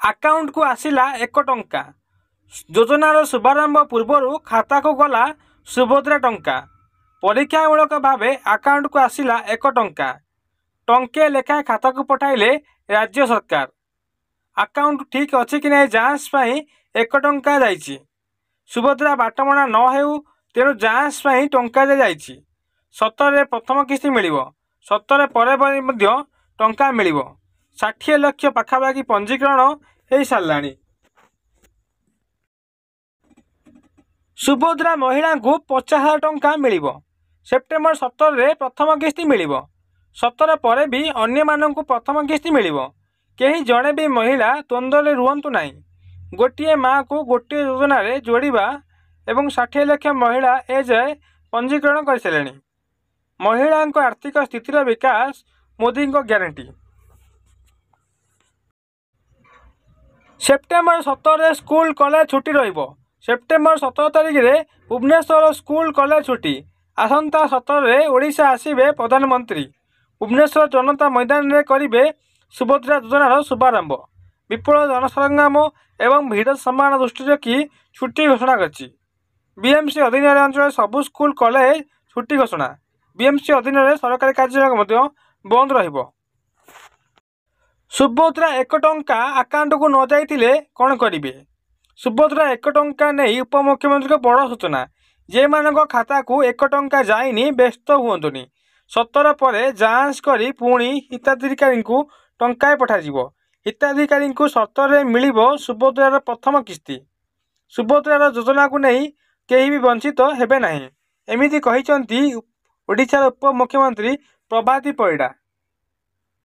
Account को आसिला 1 टंका। योजनार शुभारंभ पूर्व खाता को गला सुभद्रा टंका। परीक्षामूलक भाव आकाउंट को आसिला 1 टंका। टंके लेखाएं खाता को पठाइले राज्य सरकार। आकाउंट ठीक अच्छी कि नहीं जांच पाई 1 टंका जाइछि। सुभद्रा बाटमणा न हेउ तेणु जांच पाई टंका जाइछि। सतरे प्रथम किस्ती मिलिबो। सतरे परे मध्य टंका मिलिबो। 60 लाख पाखापाखि पंजीकरण हो साराणी। सुभद्रा महिला को 50,000 टंका मिलिबो। सेप्टेम्बर 17 रे प्रथम किस्ती मिलिबो। 17 परे भी अन्य माननकु प्रथम किस्ती मिलिबो। केही जणे भी महिला द्वंद्व रुहंतु नाही। गोटिए माँ को गोटे योजना रे जोड़िबा एवं 60 लाख महिला ए जाए पंजीकरण कर सारे। महिला आर्थिक स्थितिर विकास मोदी को ग्यारंटी। सेप्टेम्बर 17 स्कूल कॉलेज छुट्टी रहिबो। सेप्टेम्बर 17 तारिख रे भुवनेश्वर स्कूल कॉलेज छुट्टी। आसंता 17 रे ओडिशा आसिबे प्रधानमंत्री। भुवनेश्वर जनता मैदान रे करिबे सुभद्रा योजनार शुभारंभ। विपुल जनसंग्राम एवं भीड़ सम्मान दृष्टि रखी छुट्टी घोषणा करछि। बीएमसी अधीन अंचल सबु स्कूल कॉलेज छुट्टी घोषणा। बीएमसी अधीन सरकारी कार्यालय बंद रहिबो। सुभद्रा 1 टंका आकाउंट को न जाइथिले कौन करिवे? सुभद्रा 1 टंका नहीं उपमुख्यमंत्री को बड़ सूचना। जे मानक खाता को 1 टंका जाइनी व्यस्त हुअंतुनी। 17 पर जांच करी पुणी हिताधिकारी को टंकाए पठाଯିबो। हिताधिकारी को 17 मिलिबो सुभद्रार प्रथम किस्ती। सुभद्रार योजना को नहीं केही भी वंचित हेबे नाही। एमिति कहिसंती ओडिशार उपमुख्यमंत्री प्रभाती परिडा।